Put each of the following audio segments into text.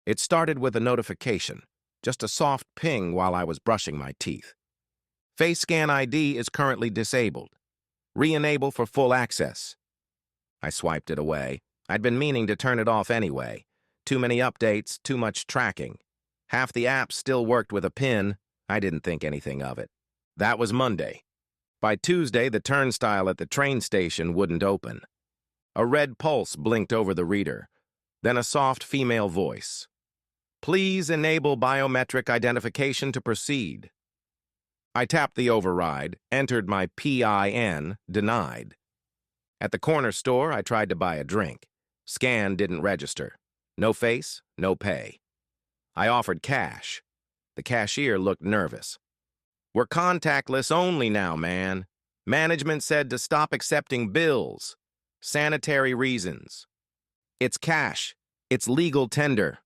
It started with a notification, just a soft ping while I was brushing my teeth. Face Scan ID is currently disabled. Re-enable for full access. I swiped it away. I'd been meaning to turn it off anyway. Too many updates, too much tracking. Half the apps still worked with a PIN. I didn't think anything of it. That was Monday. By Tuesday, the turnstile at the train station wouldn't open. A red pulse blinked over the reader, then a soft female voice. Please enable biometric identification to proceed. I tapped the override, entered my PIN, denied. At the corner store, I tried to buy a drink. Scan didn't register. No face, no pay. I offered cash. The cashier looked nervous. We're contactless only now, man. Management said to stop accepting bills. Sanitary reasons. It's cash. It's legal tender.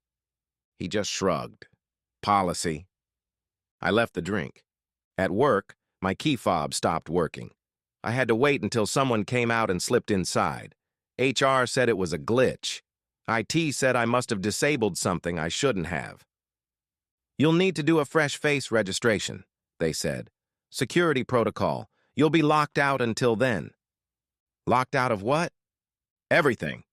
He just shrugged. Policy. I left the drink. At work, my key fob stopped working. I had to wait until someone came out and slipped inside. HR said it was a glitch. IT said I must have disabled something I shouldn't have. You'll need to do a fresh face registration, they said. Security protocol. You'll be locked out until then. Locked out of what? Everything.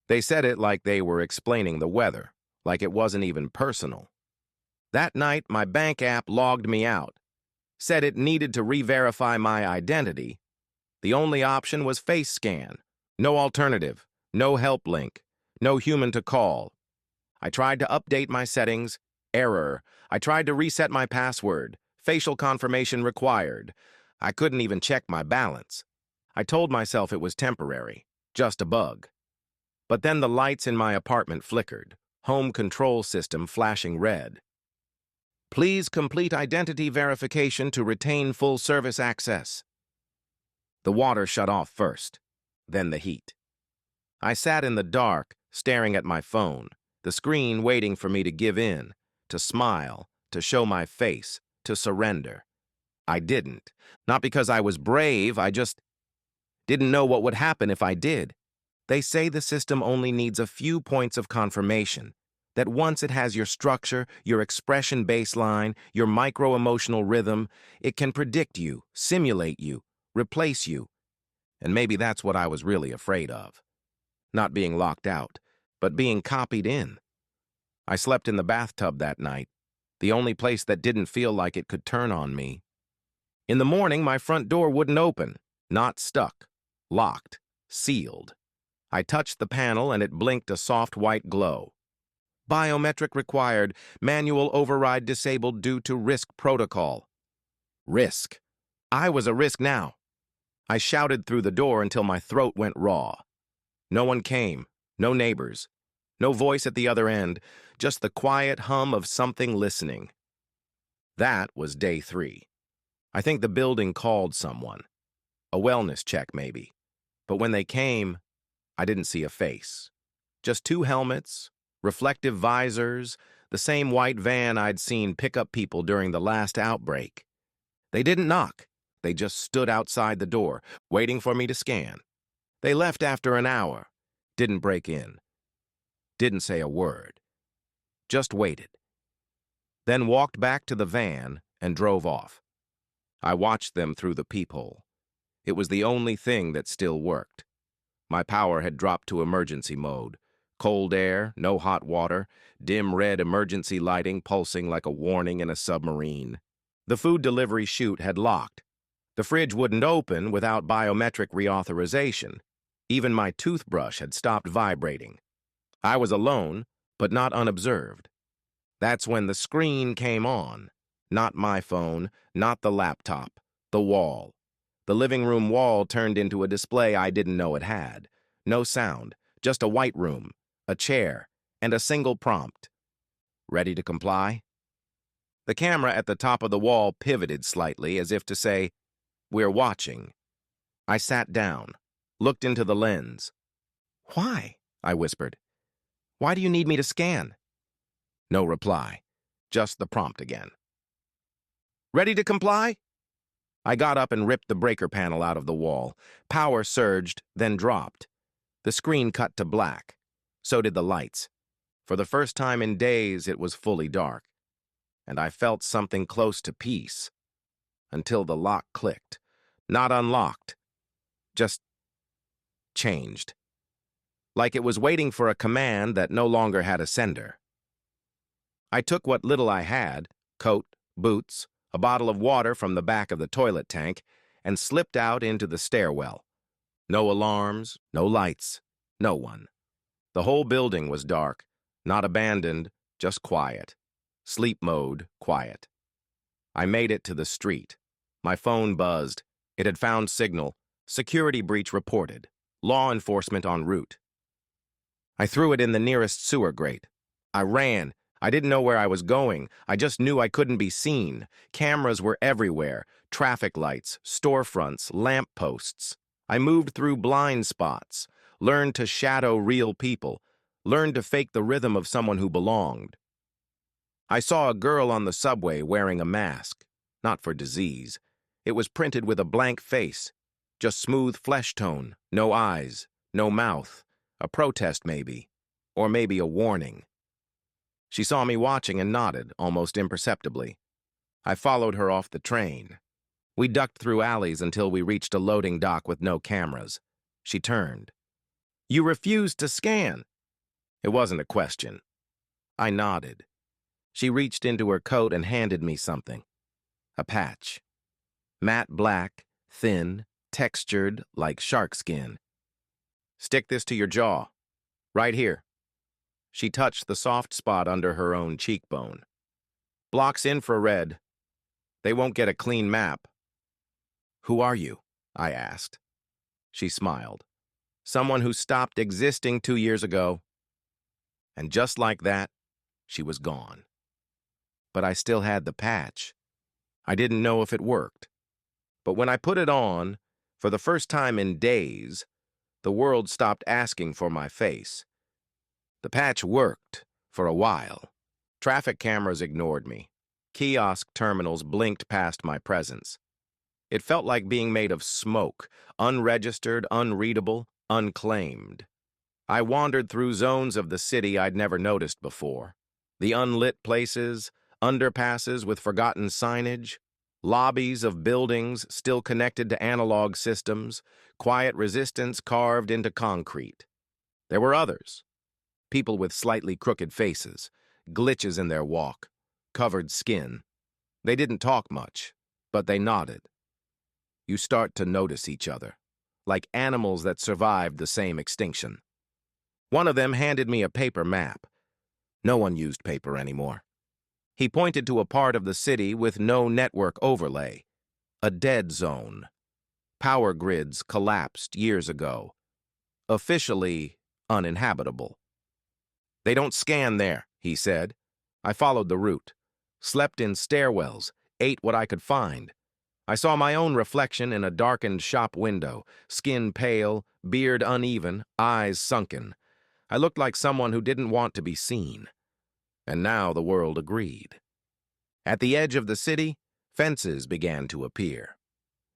They said it like they were explaining the weather, like it wasn't even personal. That night, my bank app logged me out. Said it needed to re-verify my identity. The only option was face scan. No alternative. No help link. No human to call. I tried to update my settings. Error. I tried to reset my password. Facial confirmation required. I couldn't even check my balance. I told myself it was temporary. Just a bug. But then the lights in my apartment flickered. Home control system flashing red. Please complete identity verification to retain full service access. The water shut off first, then the heat. I sat in the dark, staring at my phone, the screen waiting for me to give in, to smile, to show my face, to surrender. I didn't. Not because I was brave, I just didn't know what would happen if I did. They say the system only needs a few points of confirmation, that once it has your structure, your expression baseline, your micro-emotional rhythm, it can predict you, simulate you, replace you. And maybe that's what I was really afraid of. Not being locked out, but being copied in. I slept in the bathtub that night, the only place that didn't feel like it could turn on me. In the morning, my front door wouldn't open, not stuck, locked, sealed. I touched the panel and it blinked a soft white glow. Biometric required, manual override disabled due to risk protocol. Risk. I was a risk now. I shouted through the door until my throat went raw. No one came, no neighbors, no voice at the other end, just the quiet hum of something listening. That was day 3. I think the building called someone. A wellness check, maybe. But when they came, I didn't see a face. Just 2 helmets, reflective visors, the same white van I'd seen pick up people during the last outbreak. They didn't knock. They just stood outside the door, waiting for me to scan. They left after an hour, didn't break in, didn't say a word, just waited. Then walked back to the van and drove off. I watched them through the peephole. It was the only thing that still worked. My power had dropped to emergency mode. Cold air, no hot water, dim red emergency lighting pulsing like a warning in a submarine. The food delivery chute had locked. The fridge wouldn't open without biometric reauthorization. Even my toothbrush had stopped vibrating. I was alone, but not unobserved. That's when the screen came on. Not my phone, not the laptop, the wall. The living room wall turned into a display I didn't know it had. No sound, just a white room, a chair, and a single prompt. Ready to comply? The camera at the top of the wall pivoted slightly as if to say, "We're watching." I sat down, looked into the lens. "Why?" I whispered. "Why do you need me to scan?" No reply, just the prompt again. "Ready to comply?" I got up and ripped the breaker panel out of the wall. Power surged, then dropped. The screen cut to black. So did the lights. For the first time in days, it was fully dark, and I felt something close to peace, until the lock clicked. Not unlocked, just changed. Like it was waiting for a command that no longer had a sender. I took what little I had, coat, boots, a bottle of water from the back of the toilet tank, and slipped out into the stairwell. No alarms, no lights, no one. The whole building was dark, not abandoned, just quiet. Sleep mode, quiet. I made it to the street. My phone buzzed. It had found signal. Security breach reported. Law enforcement en route. I threw it in the nearest sewer grate. I ran. I didn't know where I was going. I just knew I couldn't be seen. Cameras were everywhere. Traffic lights, storefronts, lamp posts. I moved through blind spots, learned to shadow real people, learned to fake the rhythm of someone who belonged. I saw a girl on the subway wearing a mask, not for disease. It was printed with a blank face, just smooth flesh tone, no eyes, no mouth, a protest maybe, or maybe a warning. She saw me watching and nodded, almost imperceptibly. I followed her off the train. We ducked through alleys until we reached a loading dock with no cameras. She turned. "You refused to scan." It wasn't a question. I nodded. She reached into her coat and handed me something. A patch. Matte black, thin, textured like shark skin. "Stick this to your jaw. Right here." She touched the soft spot under her own cheekbone. "Blocks infrared. They won't get a clean map." "Who are you?" I asked. She smiled. "Someone who stopped existing 2 years ago." And just like that, she was gone. But I still had the patch. I didn't know if it worked. But when I put it on, for the first time in days, the world stopped asking for my face. The patch worked, for a while. Traffic cameras ignored me. Kiosk terminals blinked past my presence. It felt like being made of smoke, unregistered, unreadable, unclaimed. I wandered through zones of the city I'd never noticed before. The unlit places, underpasses with forgotten signage, lobbies of buildings still connected to analog systems, quiet resistance carved into concrete. There were others. People with slightly crooked faces, glitches in their walk, covered skin. They didn't talk much, but they nodded. You start to notice each other, like animals that survived the same extinction. One of them handed me a paper map. No one used paper anymore. He pointed to a part of the city with no network overlay, a dead zone. Power grids collapsed years ago. Officially uninhabitable. "They don't scan there," he said. I followed the route, slept in stairwells, ate what I could find. I saw my own reflection in a darkened shop window, skin pale, beard uneven, eyes sunken. I looked like someone who didn't want to be seen. And now the world agreed. At the edge of the city, fences began to appear.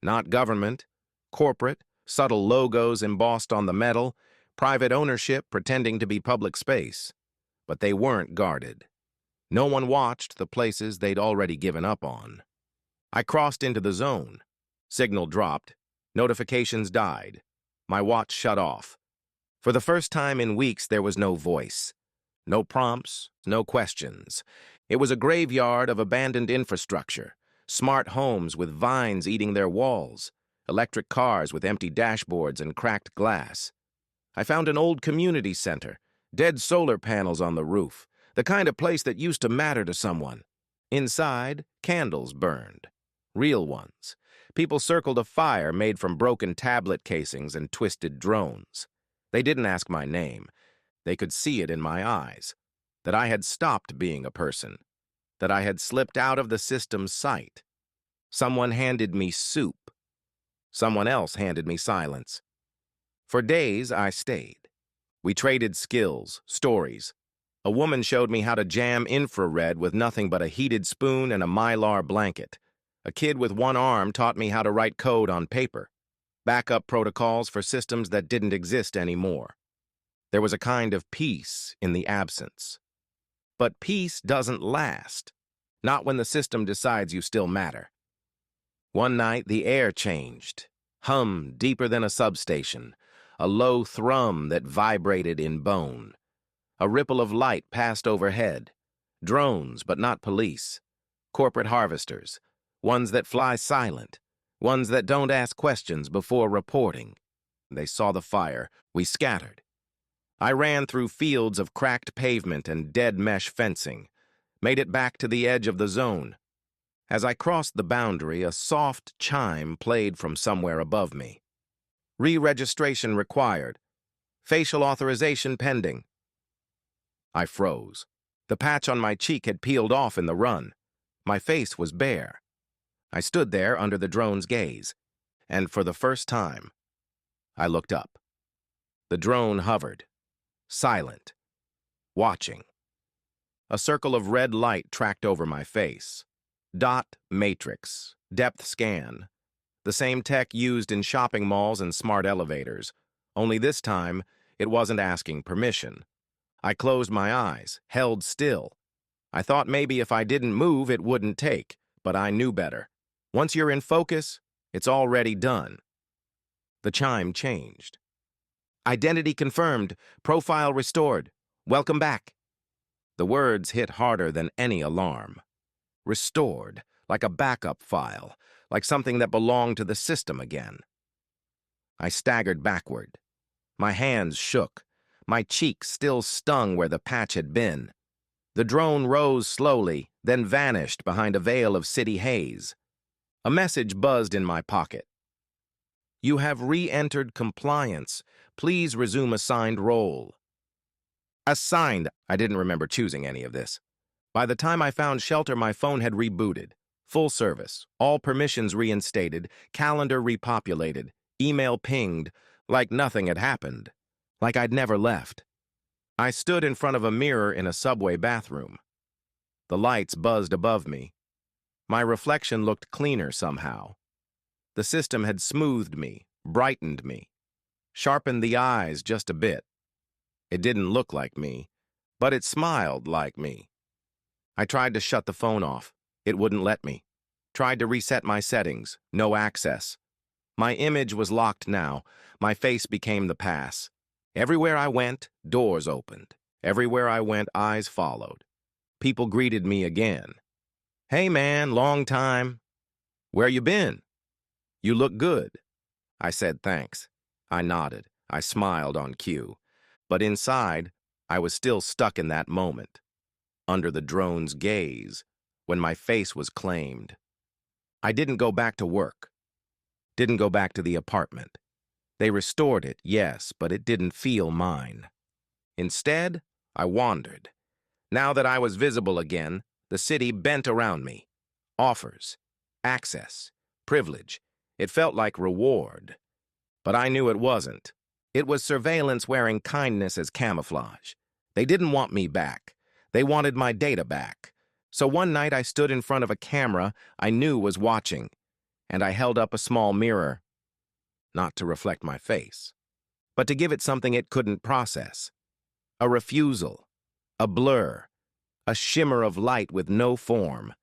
Not government, corporate, subtle logos embossed on the metal, private ownership pretending to be public space. But they weren't guarded. No one watched the places they'd already given up on. I crossed into the zone. Signal dropped. Notifications died. My watch shut off. For the first time in weeks, there was no voice. No prompts, no questions. It was a graveyard of abandoned infrastructure, smart homes with vines eating their walls, electric cars with empty dashboards and cracked glass. I found an old community center, dead solar panels on the roof, the kind of place that used to matter to someone. Inside, candles burned. Real ones. People circled a fire made from broken tablet casings and twisted drones. They didn't ask my name. They could see it in my eyes. That I had stopped being a person. That I had slipped out of the system's sight. Someone handed me soup. Someone else handed me silence. For days, I stayed. We traded skills, stories. A woman showed me how to jam infrared with nothing but a heated spoon and a mylar blanket. A kid with one arm taught me how to write code on paper. Backup protocols for systems that didn't exist anymore. There was a kind of peace in the absence. But peace doesn't last, not when the system decides you still matter. One night, the air changed, hummed deeper than a substation, a low thrum that vibrated in bone. A ripple of light passed overhead. Drones, but not police. Corporate harvesters, ones that fly silent, ones that don't ask questions before reporting. They saw the fire. We scattered. I ran through fields of cracked pavement and dead mesh fencing, made it back to the edge of the zone. As I crossed the boundary, a soft chime played from somewhere above me. Re-registration required. Facial authorization pending. I froze. The patch on my cheek had peeled off in the run. My face was bare. I stood there under the drone's gaze, and for the first time, I looked up. The drone hovered, silent, watching. A circle of red light tracked over my face. Dot matrix, depth scan, the same tech used in shopping malls and smart elevators, only this time it wasn't asking permission. I closed my eyes, held still. I thought maybe if I didn't move it wouldn't take, but I knew better. Once you're in focus, it's already done. The chime changed. Identity confirmed, profile restored, welcome back. The words hit harder than any alarm. Restored, like a backup file, like something that belonged to the system again. I staggered backward. My hands shook. My cheeks still stung where the patch had been. The drone rose slowly, then vanished behind a veil of city haze. A message buzzed in my pocket. You have re-entered compliance. Please resume assigned role. Assigned. I didn't remember choosing any of this. By the time I found shelter, my phone had rebooted. Full service, all permissions reinstated, calendar repopulated, email pinged, like nothing had happened, like I'd never left. I stood in front of a mirror in a subway bathroom. The lights buzzed above me. My reflection looked cleaner somehow. The system had smoothed me, brightened me, sharpened the eyes just a bit. It didn't look like me, but it smiled like me. I tried to shut the phone off. It wouldn't let me. Tried to reset my settings. No access. My image was locked now. My face became the pass. Everywhere I went, doors opened. Everywhere I went, eyes followed. People greeted me again. Hey man, long time. Where you been? You look good. I said thanks. I nodded. I smiled on cue. But inside, I was still stuck in that moment, under the drone's gaze, when my face was claimed. I didn't go back to work. Didn't go back to the apartment. They restored it, yes, but it didn't feel mine. Instead, I wandered. Now that I was visible again, the city bent around me. Offers, access, privilege. It felt like reward. But I knew it wasn't. It was surveillance wearing kindness as camouflage. They didn't want me back. They wanted my data back. So one night I stood in front of a camera I knew was watching, and I held up a small mirror, not to reflect my face, but to give it something it couldn't process. A refusal, a blur, a shimmer of light with no form,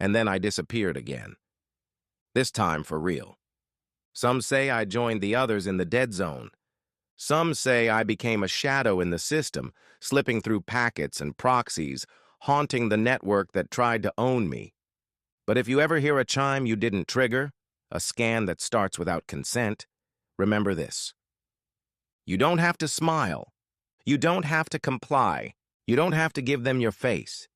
and then I disappeared again. This time for real. Some say I joined the others in the dead zone. Some say I became a shadow in the system, slipping through packets and proxies, haunting the network that tried to own me. But if you ever hear a chime you didn't trigger, a scan that starts without consent, remember this. You don't have to smile. You don't have to comply. You don't have to give them your face.